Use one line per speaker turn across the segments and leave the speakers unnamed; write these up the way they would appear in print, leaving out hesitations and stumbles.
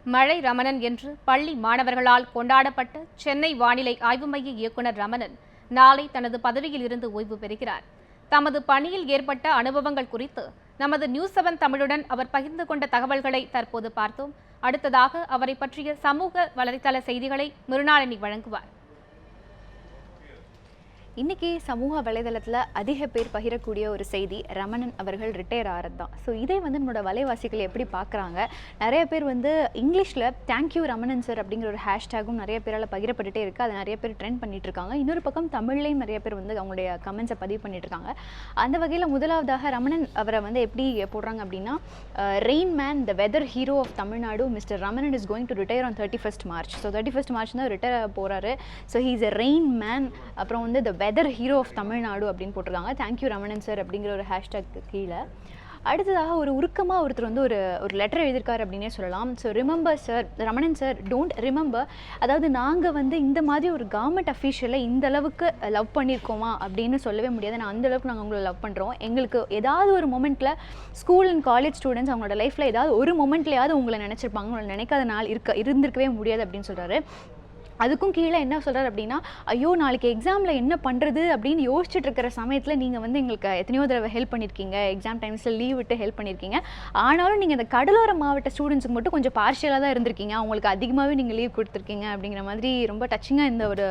மழை ரமணன் என்று பள்ளி மாணவர்களால் கொண்டாடப்பட்ட சென்னை வானிலை ஆய்வு மைய இயக்குநர் ரமணன் நாளை தனது பதவியில் இருந்து ஓய்வு பெறுகிறார். தமது பணியில் ஏற்பட்ட அனுபவங்கள் குறித்து நமது நியூஸ் 7 தமிழுடன் அவர் பகிர்ந்து கொண்ட தகவல்களை தற்போது பார்த்தோம். அடுத்ததாக அவரை பற்றிய சமூக வலைதள செய்திகளை மிருணாளினி வழங்குவார்.
இன்றைக்கி சமூக வலைதளத்தில் அதிக பேர் பகிரக்கூடிய ஒரு செய்தி ரமணன் அவர்கள் ரிட்டையர் ஆகிறது தான். ஸோ இதை நம்மளோட வலைவாசிகள் எப்படி பார்க்குறாங்க, நிறைய பேர் இங்கிலீஷில் தேங்க்யூ ரமணன் சார் அப்படிங்கிற ஒரு ஹேஷ்டேகும் நிறைய பேரால் பகிரப்பட்டுட்டே இருக்குது. அதை நிறைய பேர் ட்ரெண்ட் பண்ணிகிட்ருக்காங்க. இன்னொரு பக்கம் தமிழ்லையும் நிறைய பேர் அவங்களுடைய கமெண்ட்ஸை பதிவு பண்ணிட்டுருக்காங்க. அந்த வகையில் முதலாவதாக ரமணன் அவரை எப்படி போடுறாங்க அப்படின்னா, rain man the weather hero of Tamil Nadu mister Ramanan is going to retire on 31st March. So 31st March தான் ரிட்டையர் போகிறாரு. So he is a rain man. அப்புறம் the weather hero of Tamil Nadu அப்படின்னு போட்டிருக்காங்க. தேங்க்யூ ரமணன் சார் அப்படிங்கிற ஒரு ஹேஷ்டேக் கீழே. அடுத்ததாக ஒருக்கமாக ஒருத்தர் ஒரு லெட்டர் எழுதியிருக்காரு அப்படின்னே சொல்லலாம். So remember sir, Ramanan sir, don't remember, அதாவது நாங்கள் இந்த மாதிரி ஒரு கவர்மெண்ட் அஃபீஷியலை இந்த அளவுக்கு லவ் பண்ணியிருக்கோமா அப்படின்னு சொல்லவே முடியாது. நான் அந்தளவுக்கு நாங்கள் உங்களை லவ் பண்ணுறோம். எங்களுக்கு ஏதாவது ஒரு மொமெண்ட்டில் ஸ்கூல் அண்ட் காலேஜ் ஸ்டூடெண்ட்ஸ் அவங்களோட லைஃப்பில் ஏதாவது ஒரு மொமெண்ட்லையாவது உங்களை நினச்சிருப்பாங்க, உங்களை நினைக்காத நாள் இருந்திருக்கவே முடியாது அப்படின்னு சொல்கிறாரு. அதுக்கும் கீழே என்ன சொல்கிறார் அப்படின்னா, ஐயோ நாளைக்கு எக்ஸாமில் என்ன பண்ணுறது அப்படின்னு யோசிச்சுட்டு இருக்கிற சமயத்தில் நீங்கள் எங்களுக்கு எத்தனையோ தடவை ஹெல்ப் பண்ணியிருக்கீங்க, எக்ஸாம் டைம்ஸில் லீவ் விட்டு ஹெல்ப் பண்ணியிருக்கீங்க. ஆனாலும் நீங்கள் இந்த கடலோர மாவட்ட ஸ்டூடெண்ட்ஸுக்கு மட்டும் கொஞ்சம் பார்ஷியலாக தான் இருந்திருக்கீங்க, அவங்களுக்கு அதிகமாகவே நீங்கள் லீவ் கொடுத்துருக்கீங்க அப்படிங்கிற மாதிரி ரொம்ப டச்சிங்காக இந்த ஒரு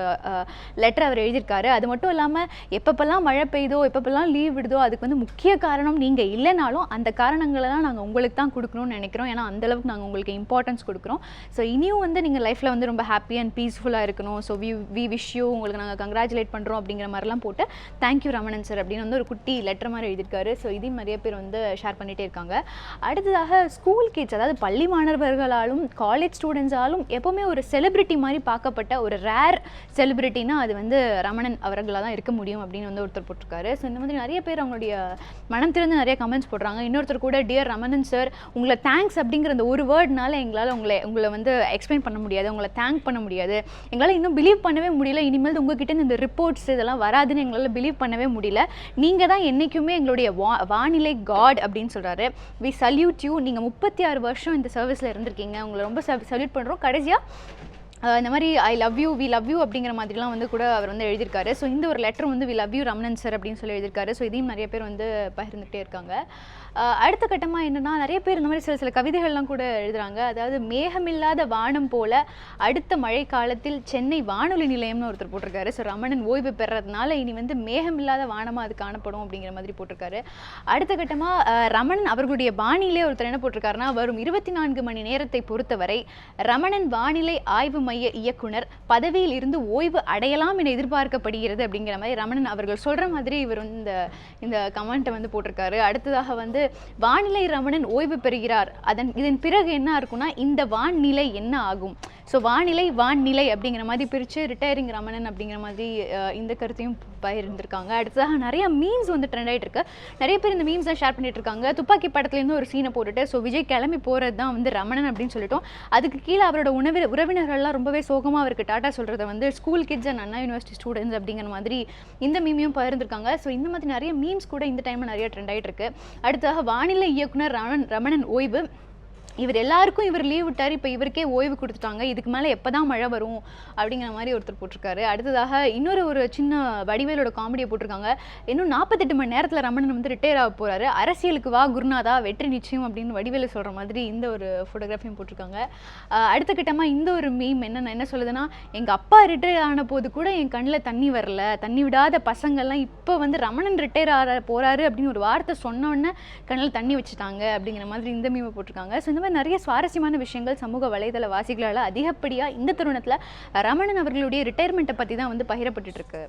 லெட்டர் அவர் எழுதியிருக்காரு. அது மட்டும் இல்லாமல் எப்பப்பெல்லாம் மழை பெய்யுதோ, எப்பப்பெல்லாம் லீவ் விடுதோ, அதுக்கு முக்கிய காரணம் நீங்கள் இல்லைனாலும் அந்த காரணங்களெல்லாம் நாங்கள் உங்களுக்கு தான் கொடுக்கணும்னு நினைக்கிறோம். ஏன்னா அந்தளவுக்கு நாங்கள் உங்களுக்கு இம்பார்ட்டன்ஸ் கொடுக்குறோம். ஸோ இனியும் நீங்கள் லைஃப்பில் ரொம்ப ஹாப்பி அண்ட் பீஸ்ஃபுல்லாக இருக்கணும். ஸோ வி விஷ் யூ, உங்களுக்கு நாங்கள் கங்க்ராச்சுலேட் பண்ணுறோம் அப்படிங்கிற மாதிரிலாம் போட்டு தேங்க்யூ ரமணன் சார் அப்படின்னு ஒரு குட்டி லெட்டர் மாதிரி எழுதியிருக்காரு. ஸோ இதையும் நிறைய பேர் ஷேர் பண்ணிகிட்டே இருக்காங்க. அடுத்ததாக ஸ்கூல் கிட்ஸ், அதாவது பள்ளி மாணவர்களாலும் காலேஜ் ஸ்டூடெண்ட்ஸாலும் எப்போவுமே ஒரு செலிபிரிட்டி மாதிரி பார்க்கப்பட்ட ஒரு ரேர் செலிபிரிட்டினா அது ரமணன் அவர்களாக தான் இருக்க முடியும் அப்படின்னு ஒருத்தர் போட்டிருக்காரு. ஸோ இந்த மாதிரி நிறைய பேர் அவங்களுடைய மனம் திறந்து நிறைய கமெண்ட்ஸ் போடுறாங்க. இன்னொருத்தர் கூட, டியர் ரமணன் சார், உங்களை தேங்க்ஸ் அப்படிங்கிற அந்த ஒரு வேர்ட்னால எங்களால் உங்களை எக்ஸ்பிளைன் பண்ண முடியாது, உங்களை தேங்க் பண்ண முடியாது, எங்களால் இன்னும் பிலீவ் பண்ணவே முடியல. இனிமேல் உங்ககிட்ட இந்த ரிப்போர்ட்ஸ் இதெல்லாம் வராதுன்னு எங்களால் பிலீவ் பண்ணவே முடியல. நீங்கள் தான் என்றைக்குமே எங்களுடைய வானிலை காட் அப்படின்னு சொல்கிறாரு. We salute you. நீங்கள் 36 வருஷம் இந்த சர்வீஸில் இருந்திருக்கீங்க, உங்களை ரொம்ப சல்யூட் பண்ணுறோம். கடைசியாக இந்த மாதிரி I love you, we love you அப்படிங்கிற மாதிரிலாம் கூட அவர் எழுதியிருக்காரு. ஸோ இந்த ஒரு letter we love you Ramanan sir அப்படின்னு சொல்லி எழுதியிருக்காரு. ஸோ இதையும் நிறைய பேர் பகிர்ந்துகிட்டே இருக்காங்க. அடுத்த கட்டமாக என்னென்னா, நிறைய பேர் இந்த மாதிரி சில கவிதைகள்லாம் கூட எழுதுகிறாங்க. அதாவது மேகமில்லாத வானம் போல அடுத்த மழை காலத்தில் சென்னை வானொலி நிலையம்னு ஒருத்தர் போட்டிருக்காரு. ஸோ ரமணன் ஓய்வு பெறதுனால இனி மேகமில்லாத வானமாக அது காணப்படும் அப்படிங்கிற மாதிரி போட்டிருக்காரு. அடுத்த கட்டமாக ரமணன் அவர்களுடைய பாணியிலே ஒருத்தர் என்ன போட்டிருக்காருன்னா, வரும் 24 மணி நேரத்தை பொறுத்தவரை ரமணன் வானிலை ஆய்வு மைய இயக்குனர் பதவியில் இருந்து ஓய்வு அடையலாம் என எதிர்பார்க்கப்படுகிறது அப்படிங்கிற மாதிரி ரமணன் அவர்கள் சொல்கிற மாதிரி இவர் இந்த கமெண்ட்டை போட்டிருக்காரு. அடுத்ததாக வானிலை ரமணன் ஓய்வு பெறுகிறார், இதன் பிறகு என்ன இருக்குன்னா, இந்த வான்நிலை என்ன ஆகும். ஸோ வான்நிலை அப்படிங்கிற மாதிரி பிரித்து ரிட்டையரிங் ரமணன் அப்படிங்கிற மாதிரி இந்த கருத்தையும் பகிர்ந்திருக்காங்க. அடுத்ததாக நிறைய மீம்ஸ் ட்ரெண்ட் ஆகிட்டு இருக்கு. நிறைய பேர் இந்த மீம்ஸ் தான் ஷேர் பண்ணிட்டு இருக்காங்க. துப்பாக்கி படத்துலேருந்து ஒரு சீனை போட்டுட்டு, ஸோ விஜய் கிளம்பி போகிறது தான் ரமணன் அப்படின்னு சொல்லிட்டோம். அதுக்கு கீழே அவரோட உறவினர்கள்லாம் ரொம்பவே சோகமாக அவருக்கு டாட்டா சொல்கிறத school kids and Anna university students அப்படிங்கிற மாதிரி இந்த மீமையும் பகிர்ந்திருக்காங்க. ஸோ இந்த மாதிரி நிறைய மீம்ஸ் கூட இந்த டைமில் நிறைய ட்ரெண்ட் ஆகிட்டு இருக்கு. அடுத்ததாக வானிலை இயக்குனர் ரமணன் ஓய்வு, இவர் எல்லாருக்கும் லீவ் விட்டார், இப்போ இவருக்கே ஓய்வு கொடுத்துட்டாங்க, இதுக்கு மேலே எப்போ தான் மழை வரும் அப்படிங்கிற மாதிரி ஒருத்தர் போட்டிருக்காரு. அடுத்ததாக ஒரு சின்ன வடிவேலோட காமெடியை போட்டிருக்காங்க. இன்னும் 48 மணி நேரத்தில் ரமணன் ரிட்டையர் ஆக போகிறாரு, அரசியலுக்கு வா குருநாதா, வெற்றி நிச்சயம் அப்படின்னு வடிவேலு சொல்கிற மாதிரி இந்த ஒரு ஃபோட்டோகிராஃபியும் போட்டிருக்காங்க. அடுத்த கட்டமாக இந்த ஒரு மீம் என்ன சொல்லுதுன்னா, எங்கள் அப்பா ரிட்டையர் ஆன போது கூட என் கண்ணில் தண்ணி வரல, தண்ணி விடாத பசங்கள்லாம் இப்போ ரமணன் ரிட்டையர் ஆக போகிறாரு அப்படின்னு ஒரு வார்த்தை சொன்னோன்னே கண்ணில் தண்ணி வச்சுட்டாங்க அப்படிங்கிற மாதிரி இந்த மீமை போட்டிருக்காங்க. ஸோ இந்த நிறைய சுவாரஸ்யமான விஷயங்கள் சமூக வலைதள வாசிகளால் அதிகப்படியாக இந்த தருணத்தில் ரமணன் அவர்களுடைய ரிட்டையர்மெண்ட்டை பற்றி தான் பகிரப்பட்டு இருக்கு.